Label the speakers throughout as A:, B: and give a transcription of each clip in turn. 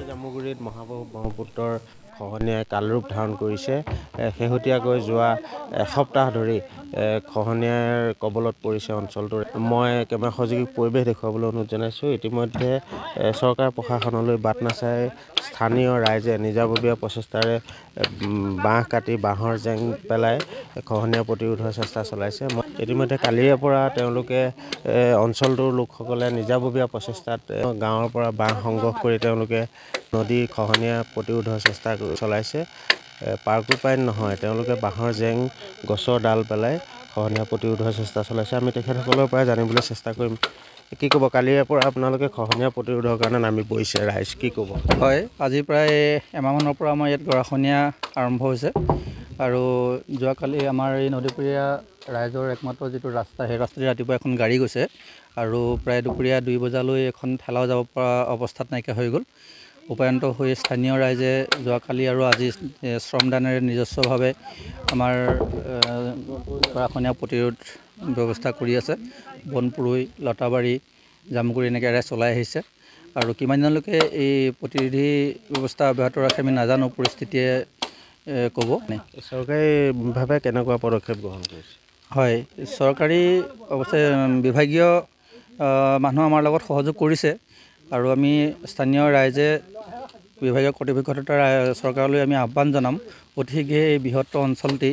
A: জামুগুৰিত মহাবাহু ব্ৰহ্মপুত্ৰৰ খহনীয়াই কালৰূপ ধাৰণ কৰিছে। শেহতীয়াকৈ যোৱা এসপ্তাহ ধৰি খহনীয়াৰ কবলত পৰিছে অঞ্চলটোৰ। মই কেমেৰা সহযোগী পৰিৱেশ দেখুৱাবলৈ অনুৰোধ জনাইছোঁ। ইতিমধ্যে চৰকাৰ প্ৰশাসনলৈ বাট নাচাই স্থানীয় ৰাইজে নিজাববীয়া প্ৰচেষ্টাৰে বাঁহ কাটি বাঁহৰ জেং পেলাই খহনীয়া প্ৰতিৰোধৰ চেষ্টা চলাইছে। ইতিমধ্যে কালিৰে পৰা তেওঁলোকে অঞ্চলটোৰ লোকসকলে নিজাববীয়া প্ৰচেষ্টাত গাঁৱৰ পৰা বাঁহ সংগ্ৰহ কৰি তেওঁলোকে নদীৰ খহনীয়া প্ৰতিৰোধৰ চেষ্টা চলাইছে। পাৰ্কোপাইন নহয়, তেওঁলোকে বাঁহৰ জেং গছৰ ডাল পেলাই খহনীয়া প্ৰতিৰোধৰ চেষ্টা চলাইছে। আমি তেখেতসকলৰ পৰা জানিবলৈ চেষ্টা কৰিম। কি ক'ব, কালিৰে পৰা আপোনালোকে খহনীয়া প্ৰতিৰোধৰ কাৰণে নামি পৰিছে ৰাইজ, কি ক'ব?
B: হয়, আজি প্ৰায় এমাহমানৰ পৰা আমাৰ ইয়াত গৰাখহনীয়া আৰম্ভ হৈছে আৰু যোৱাকালি আমাৰ এই নদীপৰীয়া ৰাইজৰ একমাত্ৰ যিটো ৰাস্তা, সেই ৰাস্তাতে ৰাতিপুৱা এখন গাড়ী গৈছে আৰু প্ৰায় দুপৰীয়া 2 বজালৈ এখন ঠেলাও যাব পৰা অৱস্থাত নাইকিয়া হৈ গ'ল। উপায়ন্ত হৈ স্থানীয় ৰাইজে যোৱাকালি আৰু আজি শ্ৰমদানেৰে নিজস্বভাৱে আমাৰ গৰাখহনীয়া প্ৰতিৰোধ ব্যৱস্থা কৰি আছে। বনপুৰুই, লতাবাৰী, জামুগুৰি এনেকৈ এৰাই চলাই আহিছে আৰু কিমান দিনলৈকে এই প্ৰতিৰোধী ব্যৱস্থা অব্যাহত ৰাখে আমি নাজানো, পৰিস্থিতিয়ে ক'ব।
A: চৰকাৰীভাৱে কেনেকুৱা পদক্ষেপ গ্ৰহণ কৰিছে?
B: হয়, চৰকাৰী অৱশ্যে বিভাগীয় মানুহ আমাৰ লগত সহযোগ কৰিছে আৰু আমি স্থানীয় ৰাইজে বিভাগীয় কৰ্তৃপক্ষৰ চৰকাৰলৈ আমি আহ্বান জনাম, অতি শীঘ্ৰে এই বৃহত্তৰ অঞ্চলটি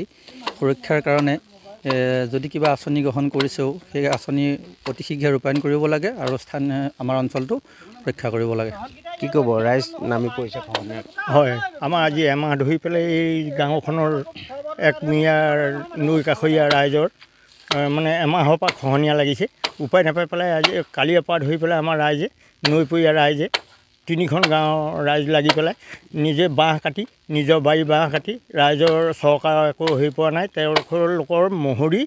B: সুৰক্ষাৰ কাৰণে যদি কিবা আঁচনি গ্ৰহণ কৰিছেও সেই আঁচনি অতি শীঘ্ৰে ৰূপায়ণ কৰিব লাগে আৰু স্থানীয় আমাৰ অঞ্চলটো ৰক্ষা কৰিব লাগে।
A: কি ক'ব, ৰাইজ নামি পৰিছে খহনীয়াত?
C: হয়, আমাৰ আজি এমাহ ধৰি পেলাই এই গাঁওখনৰ একমীয়াৰ নৈ কাষৰীয়া ৰাইজৰ মানে এমাহৰ পৰা খহনীয়া লাগিছে। উপায় নাপাই পেলাই আজি কালিৰ পৰা ধৰি পেলাই আমাৰ ৰাইজে, নৈপৰীয়া ৰাইজে 3খন গাঁৱৰ ৰাইজ লাগি পেলাই নিজে বাঁহ কাটি, নিজৰ বাৰী বাঁহ কাটি, ৰাইজৰ চৰকাৰৰ একো হেৰি পোৱা নাই। তেওঁলোকৰ মহৰী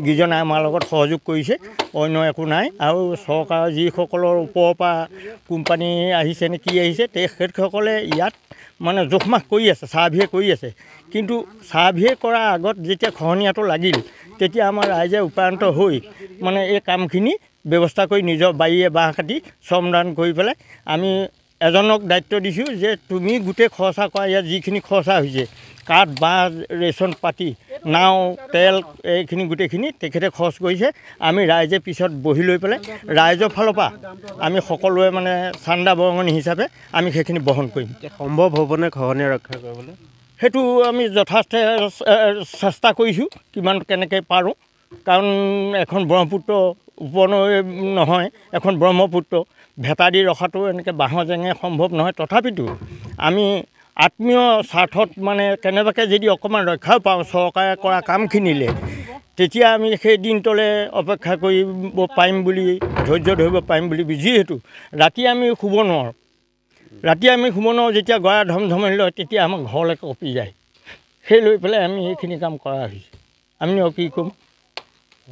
C: কেইজনে আমাৰ লগত সহযোগ কৰিছে, অন্য একো নাই। আৰু চৰকাৰৰ যিসকলৰ ওপৰৰ পৰা কোম্পানী আহিছে নে কি আহিছে, তেখেতসকলে ইয়াত মানে জোখমাখ কৰি আছে, চাৰ্ভে কৰি আছে। কিন্তু চাৰ্ভে কৰাৰ আগত যেতিয়া খহনীয়াটো লাগিল, তেতিয়া আমাৰ ৰাইজে উপায়ন্ত হৈ মানে এই কামখিনি ব্যৱস্থা কৰি নিজৰ বাৰীয়ে বাঁহ কাটি শ্ৰমদান কৰি পেলাই আমি এজনক দায়িত্ব দিছোঁ যে তুমি গোটেই খৰচা কৰা, ইয়াত যিখিনি খৰচা হৈছে কাঠ, বাঁহ, ৰেচন পাতি, নাও, তেল, এইখিনি গোটেইখিনি তেখেতে খৰচ কৰিছে। আমি ৰাইজে পিছত বহি লৈ পেলাই ৰাইজৰ ফালৰ পৰা আমি সকলোৱে মানে চান্দা বৰঙণি হিচাপে আমি সেইখিনি বহন কৰিম।
A: সম্ভৱ হ'বনে খহনীয়া ৰক্ষা কৰিবলৈ?
C: সেইটো আমি যথেষ্ট চেষ্টা কৰিছোঁ, কিমান কেনেকৈ পাৰোঁ। কাৰণ এখন ব্ৰহ্মপুত্ৰ উপনৈ নহয়, এখন ব্ৰহ্মপুত্ৰ ভেটা দি ৰখাটো এনেকৈ বাঁহৰ জেঙে সম্ভৱ নহয়। তথাপিতো আমি আত্মীয় স্বাৰ্থত মানে কেনেবাকৈ যদি অকণমান ৰক্ষাও পাওঁ চৰকাৰে কৰা কামখিনিলে, তেতিয়া আমি সেই দিনটোলৈ অপেক্ষা কৰিব পাৰিম বুলি, ধৈৰ্য ধৰিব পাৰিম বুলি। যিহেতু ৰাতি আমি শুব নোৱাৰোঁ, যেতিয়া গৰা ধমধমনি লয় তেতিয়া আমাৰ ঘৰলৈকে কঁপি যায়। সেই লৈ পেলাই আমি এইখিনি কাম কৰা হৈছে। আমি আৰু কি ক'ম?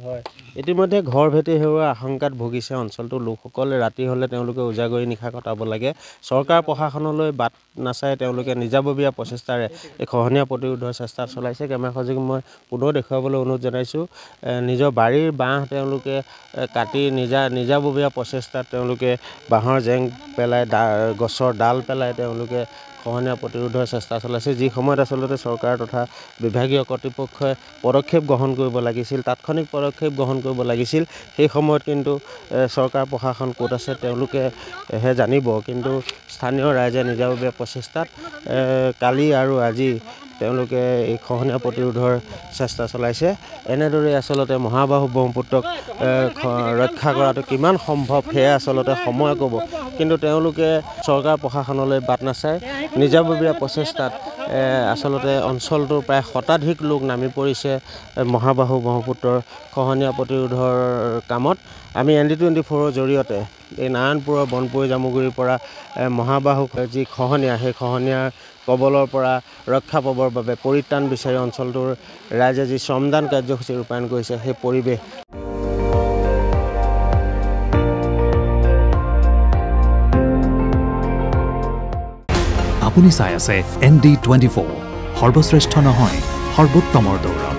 A: হয়, ইতিমধ্যে ঘৰ ভেটি হেৰুৱাৰ আশংকাত ভুগিছে অঞ্চলটোৰ লোকসকলে। ৰাতি হ'লে তেওঁলোকে উজাগৰি নিশা কটাব লাগে। চৰকাৰ প্ৰশাসনলৈ বাট নাচাই তেওঁলোকে নিজাববীয়া প্ৰচেষ্টাৰে এই খহনীয়া প্ৰতিৰোধৰ চেষ্টা চলাইছে। কেমেৰা সহযোগী মই পুনৰ দেখুৱাবলৈ অনুৰোধ জনাইছোঁ। নিজৰ বাৰীৰ বাঁহ তেওঁলোকে কাটি নিজাববীয়া প্ৰচেষ্টাত তেওঁলোকে বাঁহৰ জেং পেলাই, গছৰ ডাল পেলাই তেওঁলোকে খহনীয়া প্ৰতিৰোধৰ চেষ্টা চলাইছে। যি সময়ত আচলতে চৰকাৰ তথা বিভাগীয় কৰ্তৃপক্ষই পদক্ষেপ গ্ৰহণ কৰিব লাগিছিল, তাৎক্ষণিক পদক্ষেপ গ্ৰহণ কৰিব লাগিছিল, সেই সময়ত কিন্তু চৰকাৰ প্ৰশাসন ক'ত আছে তেওঁলোকেহে জানিব। কিন্তু স্থানীয় ৰাইজে নিজাববীয়া প্ৰচেষ্টাত কালি আৰু আজি তেওঁলোকে এই খহনীয়া প্ৰতিৰোধৰ চেষ্টা চলাইছে। এনেদৰে আচলতে মহাবাহু ব্ৰহ্মপুত্ৰক ৰক্ষা কৰাটো কিমান সম্ভৱ সেয়া আচলতে সময়ে ক'ব। কিন্তু তেওঁলোকে চৰকাৰ প্ৰশাসনলৈ বাট নাচায় নিজাববীয়া প্ৰচেষ্টাত আচলতে অঞ্চলটোৰ প্ৰায় শতাধিক লোক নামি পৰিছে মহাবাহু ব্ৰহ্মপুত্ৰৰ খহনীয়া প্ৰতিৰোধৰ কামত। আমি ND24ৰ জৰিয়তে এই নাৰায়ণপুৰৰ বনপুৰুই জামুগুৰিৰ পৰা মহাবাহু যি খহনীয়া, সেই খহনীয়াৰ কবলৰ পৰা ৰক্ষা পাবৰ বাবে পৰিত্ৰাণ বিচাৰি অঞ্চলটোৰ ৰাইজে যি শ্ৰমদান কাৰ্যসূচী ৰূপায়ণ কৰিছে, সেই পৰিৱেশ
D: আপুনি চাই আছে ND24, সৰ্বশ্ৰেষ্ঠ নহয়, সৰ্বোত্তমৰ দৌৰ।